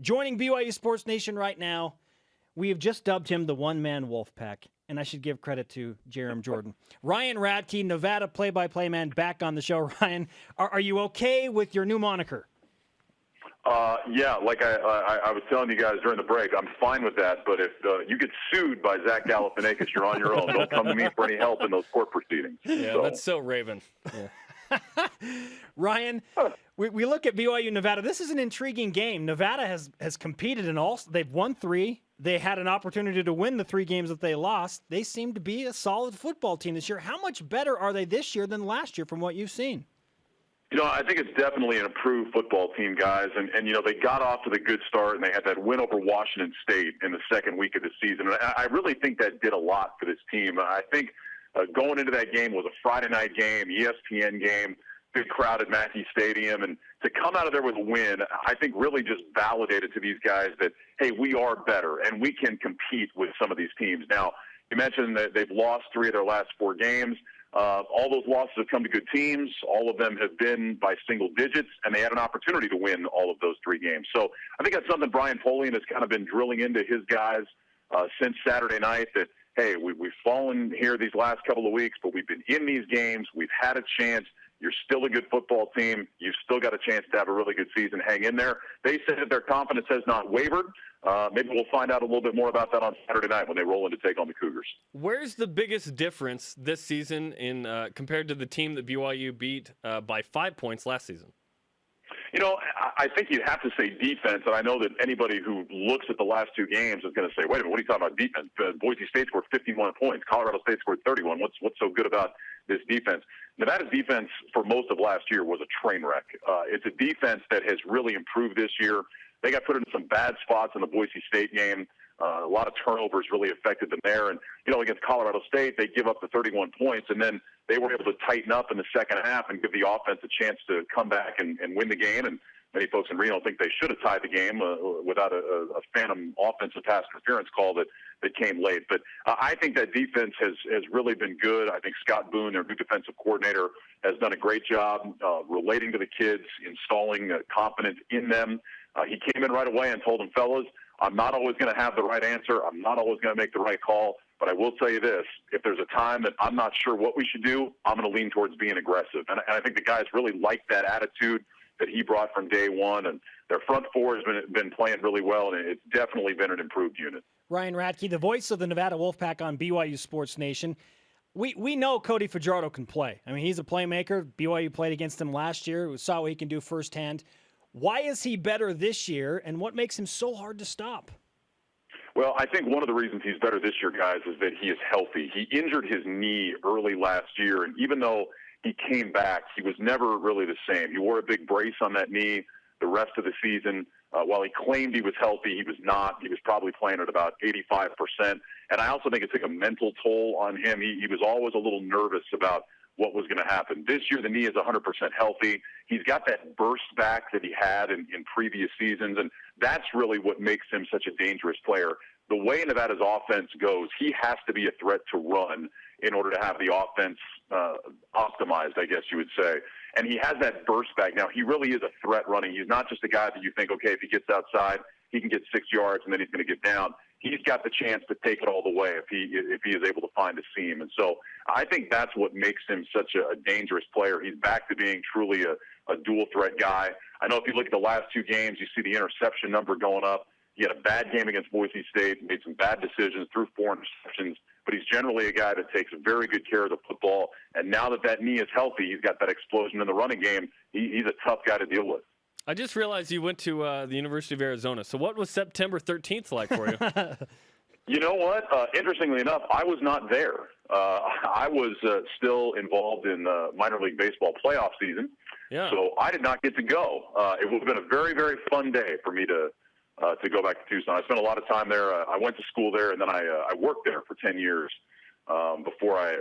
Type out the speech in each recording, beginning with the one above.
Joining BYU Sports Nation right now, we have just dubbed him the one-man wolf pack, and I should give credit to Jerem Jordan. Ryan Radtke, Nevada play-by-play man, back on the show. Ryan, are you okay with your new moniker? Yeah, like I was telling you guys during the break, I'm fine with that. But if you get sued by Zach Galifianakis, you're on your own. Don't come to me for any help in those court proceedings. Yeah, that's so Raven. Yeah. Ryan, we look at BYU Nevada. This is an intriguing game. Nevada has competed in all. They've won 3. They had an opportunity to win the 3 games that they lost. They seem to be a solid football team this year. How much better are they this year than last year from what you've seen? I think it's definitely an improved football team, guys. And they got off to the good start, and they had that win over Washington State in the second week of the season. And I really think that did a lot for this team. I think going into that game was a Friday night game, ESPN game, big crowd at Mackey Stadium. And to come out of there with a win, I think really just validated to these guys that, hey, we are better, and we can compete with some of these teams. Now, you mentioned that they've lost 3 of their last 4 games. All those losses have come to good teams. All of them have been by single digits, and they had an opportunity to win all of those 3 games. So I think that's something Brian Polian has kind of been drilling into his guys since Saturday night, that, hey, we've fallen here these last couple of weeks, but we've been in these games. We've had a chance. You're still a good football team. You've still got a chance to have a really good season. Hang in there. They said that their confidence has not wavered. Maybe we'll find out a little bit more about that on Saturday night when they roll in to take on the Cougars. Where's the biggest difference this season in compared to the team that BYU beat by 5 points last season? I think you'd have to say defense, and I know that anybody who looks at the last 2 games is going to say, wait a minute, what are you talking about defense? Boise State scored 51 points. Colorado State scored 31. What's so good about this defense? Nevada's defense for most of last year was a train wreck. It's a defense that has really improved this year. They got put in some bad spots in the Boise State game. A lot of turnovers really affected them there. And, against Colorado State, they give up the 31 points, and then they were able to tighten up in the second half and give the offense a chance to come back and win the game. And many folks in Reno think they should have tied the game without a phantom offensive pass interference call that came late. But I think that defense has really been good. I think Scott Boone, their new defensive coordinator, has done a great job relating to the kids, installing confidence in them. He came in right away and told them, fellas, I'm not always going to have the right answer. I'm not always going to make the right call. But I will tell you this, if there's a time that I'm not sure what we should do, I'm going to lean towards being aggressive. And I think the guys really like that attitude that he brought from day one. And their front 4 has been playing really well, and it's definitely been an improved unit. Ryan Radtke, the voice of the Nevada Wolfpack on BYU Sports Nation. We know Cody Fajardo can play. I mean, he's a playmaker. BYU played against him last year. We saw what he can do firsthand. Why is he better this year, and what makes him so hard to stop? Well, I think one of the reasons he's better this year, guys, is that he is healthy. He injured his knee early last year, and even though he came back, he was never really the same. He wore a big brace on that knee the rest of the season. While he claimed he was healthy, he was not. He was probably playing at about 85%. And I also think it took a mental toll on him. He was always a little nervous about what was going to happen. This year, the knee is 100% healthy. He's got that burst back that he had in previous seasons, and that's really what makes him such a dangerous player. The way Nevada's offense goes, he has to be a threat to run in order to have the offense optimized, I guess you would say. And he has that burst back. Now, he really is a threat running. He's not just a guy that you think, okay, if he gets outside, he can get 6 yards and then he's going to get down. He's got the chance to take it all the way if he is able to find a seam. And so I think that's what makes him such a dangerous player. He's back to being truly a dual threat guy. I know if you look at the last 2 games, you see the interception number going up. He had a bad game against Boise State, made some bad decisions, threw 4 interceptions, but he's generally a guy that takes very good care of the football. And now that knee is healthy, he's got that explosion in the running game. He's a tough guy to deal with. I just realized you went to the University of Arizona. So what was September 13th like for you? You know what? Interestingly enough, I was not there. I was still involved in minor league baseball playoff season, so I did not get to go. It would have been a very, very fun day for me to go back to Tucson. I spent a lot of time there. I went to school there, and then I worked there for 10 years before I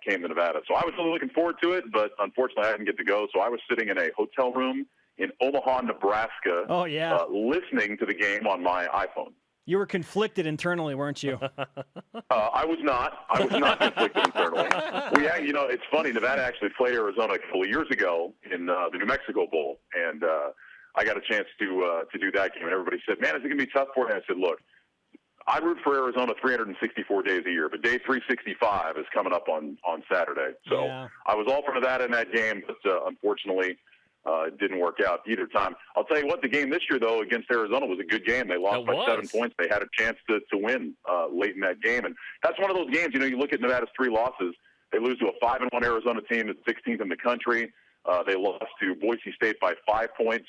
came to Nevada. So I was really looking forward to it, but unfortunately I didn't get to go. So I was sitting in a hotel room in Omaha, Nebraska, listening to the game on my iPhone. You were conflicted internally, weren't you? I was not. I was not conflicted internally. It's funny. Nevada actually played Arizona a couple of years ago in the New Mexico Bowl, and I got a chance to do that game, and everybody said, "Man, is it going to be tough for you?" I said, "Look, I root for Arizona 364 days a year, but day 365 is coming up on Saturday." So Yeah. I was all for Nevada in that game, but unfortunately, it didn't work out either time. I'll tell you what, the game this year, though, against Arizona was a good game. They lost by 7 points. They had a chance to win late in that game. And that's one of those games, you look at Nevada's 3 losses. They lose to a 5-1 Arizona team that's 16th in the country. They lost to Boise State by 5 points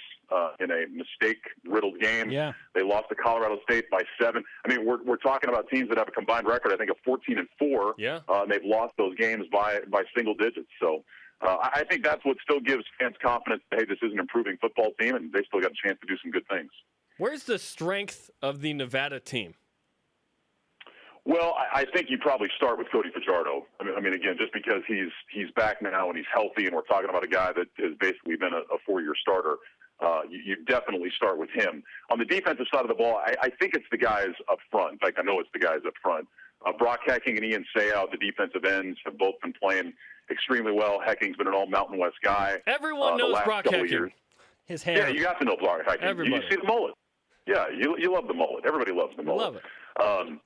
in a mistake-riddled game. Yeah. They lost to Colorado State by 7. I mean, we're talking about teams that have a combined record, I think, of 14-4. Yeah. And they've lost those games by single digits. So I think that's what still gives fans confidence that, hey, this is an improving football team, and they still got a chance to do some good things. Where's the strength of the Nevada team? Well, I think you probably start with Cody Fajardo. I mean, again, just because he's back now and he's healthy, and we're talking about a guy that has basically been a 4-year starter, you definitely start with him. On the defensive side of the ball, I think it's the guys up front. In fact, I know it's the guys up front. Brock Hecking and Ian Seau, the defensive ends, have both been playing extremely well. Hecking's been an all Mountain West guy. Everyone knows Brock Hecking. His hair. Yeah, you got to know Brock Hecking. Everybody. You see the mullet. Yeah, you love the mullet. Everybody loves the mullet. Love it.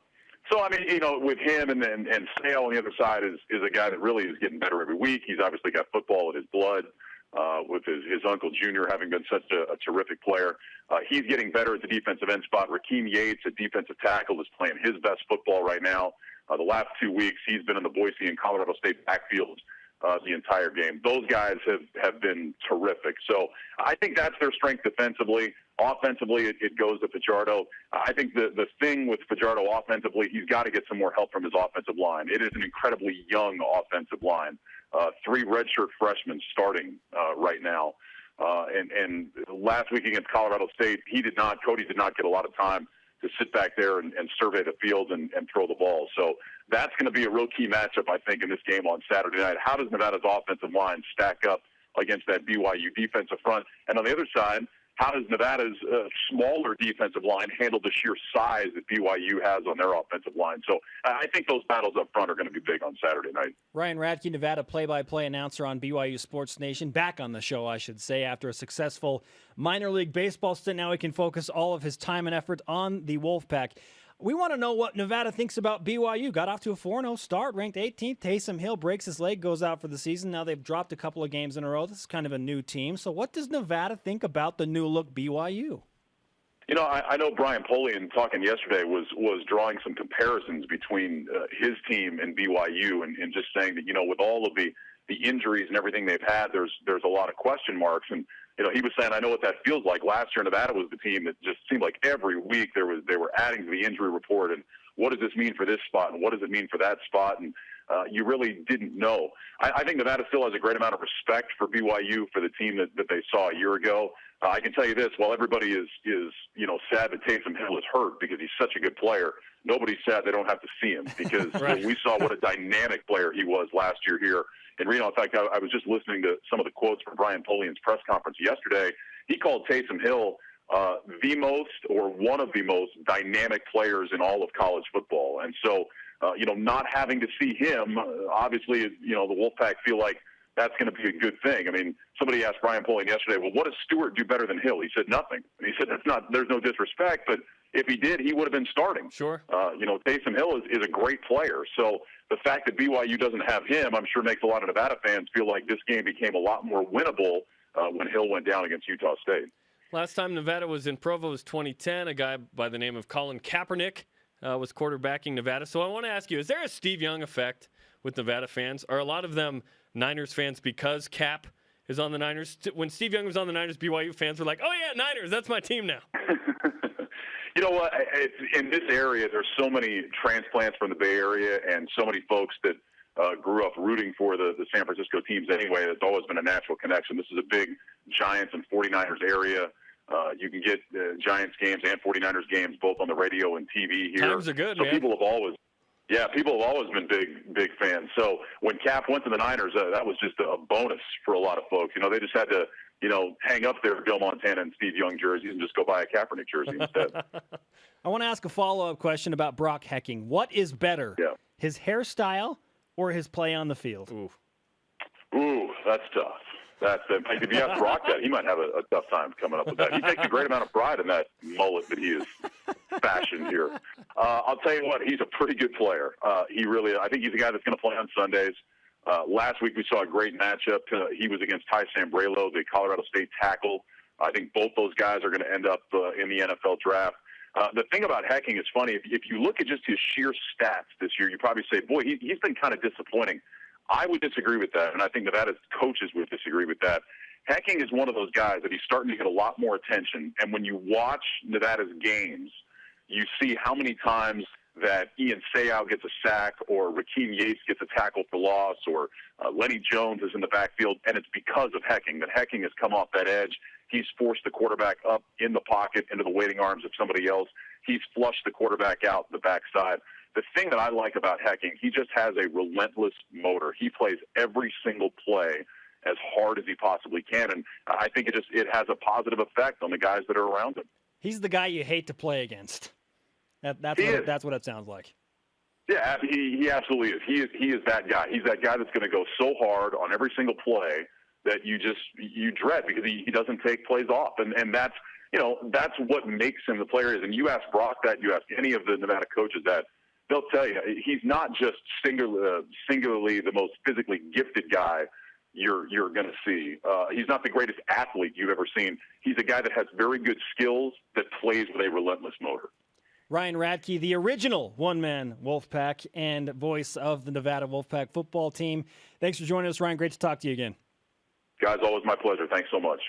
So, I mean, with him and Seau on the other side is a guy that really is getting better every week. He's obviously got football in his blood with his uncle Junior having been such a terrific player. He's getting better at the defensive end spot. Rakeem Yates, a defensive tackle, is playing his best football right now. The last 2 weeks, he's been in the Boise and Colorado State backfields the entire game. Those guys have been terrific. So I think that's their strength defensively. Offensively, it goes to Fajardo. I think the thing with Fajardo offensively, he's got to get some more help from his offensive line. It is an incredibly young offensive line. 3 redshirt freshmen starting right now. And last week against Colorado State, Cody did not get a lot of time to sit back there and survey the field and throw the ball. So that's going to be a real key matchup, I think, in this game on Saturday night. How does Nevada's offensive line stack up against that BYU defensive front? And on the other side, how does Nevada's smaller defensive line handle the sheer size that BYU has on their offensive line? So I think those battles up front are going to be big on Saturday night. Ryan Radtke, Nevada play-by-play announcer on BYU Sports Nation, back on the show, I should say, after a successful minor league baseball stint. Now he can focus all of his time and effort on the Wolfpack. We want to know what Nevada thinks about BYU. Got off to a 4-0 start, ranked 18th. Taysom Hill breaks his leg, goes out for the season. Now they've dropped a couple of games in a row. This is kind of a new team. So what does Nevada think about the new-look BYU? I know Brian Polian, talking yesterday, was drawing some comparisons between his team and BYU and just saying that, with all of the injuries and everything they've had, there's a lot of question marks. And he was saying, I know what that feels like. Last year, Nevada was the team that just seemed like every week they were adding to the injury report. And what does this mean for this spot? And what does it mean for that spot? And you really didn't know. I think Nevada still has a great amount of respect for BYU, for the team that they saw a year ago. I can tell you this: while everybody is sad that Taysom Hill is hurt because he's such a good player, nobody's sad they don't have to see him because Right. we saw what a dynamic player he was last year here in Reno. In fact, I was just listening to some of the quotes from Brian Polian's press conference yesterday. He called Taysom Hill the most, or one of the most dynamic players in all of college football. And so, not having to see him, obviously, the Wolfpack feel like that's going to be a good thing. I mean, somebody asked Brian Polian yesterday, well, what does Stewart do better than Hill? He said nothing. And he said, there's no disrespect, but if he did, he would have been starting. Sure. Taysom Hill is a great player. So the fact that BYU doesn't have him, I'm sure makes a lot of Nevada fans feel like this game became a lot more winnable when Hill went down against Utah State. Last time Nevada was in Provo was 2010. A guy by the name of Colin Kaepernick was quarterbacking Nevada. So I want to ask you, is there a Steve Young effect with Nevada fans? Are a lot of them Niners fans because Cap is on the Niners? When Steve Young was on the Niners, BYU fans were like, oh, yeah, Niners, that's my team now. You know what? In this area, there's so many transplants from the Bay Area and so many folks that grew up rooting for the San Francisco teams anyway. It's always been a natural connection. This is a big Giants and 49ers area. You can get Giants games and 49ers games both on the radio and TV here. Times are good, so man. people have always been big fans. So when Cap went to the Niners, that was just a bonus for a lot of folks. They just had to, hang up their Bill Montana and Steve Young jerseys and just go buy a Kaepernick jersey instead. I want to ask a follow-up question about Brock Hecking. What is better, his hairstyle or his play on the field? Ooh, that's tough. That's in fact, if you ask Brock that, he might have a tough time coming up with that. He takes a great amount of pride in that mullet that he has fashioned here. I'll tell you what, he's a pretty good player. I think he's a guy that's going to play on Sundays. Last week we saw a great matchup. He was against Ty Sambrailo, the Colorado State tackle. I think both those guys are going to end up in the NFL draft. The thing about Hecking is funny. If you look at just his sheer stats this year, you probably say, boy, he's been kind of disappointing. I would disagree with that, and I think Nevada's coaches would disagree with that. Hecking is one of those guys that he's starting to get a lot more attention, and when you watch Nevada's games, you see how many times that Ian Seau gets a sack, or Rakeem Yates gets a tackle for loss, or Lenny Jones is in the backfield, and it's because of Hecking. That Hecking has come off that edge. He's forced the quarterback up in the pocket into the waiting arms of somebody else. He's flushed the quarterback out the backside. The thing that I like about Hecking, he just has a relentless motor. He plays every single play as hard as he possibly can, and I think it has a positive effect on the guys that are around him. He's the guy you hate to play against. That's what it sounds like. Yeah, he absolutely is. He is that guy. He's that guy that's going to go so hard on every single play that you dread, because he doesn't take plays off, and that's what makes him the player he is. And you ask Brock that, you ask any of the Nevada coaches that, they'll tell you he's not just singularly the most physically gifted guy you're going to see. He's not the greatest athlete you've ever seen. He's a guy that has very good skills that plays with a relentless motor. Ryan Radtke, the original one-man Wolfpack and voice of the Nevada Wolfpack football team. Thanks for joining us, Ryan. Great to talk to you again. Guys, always my pleasure. Thanks so much.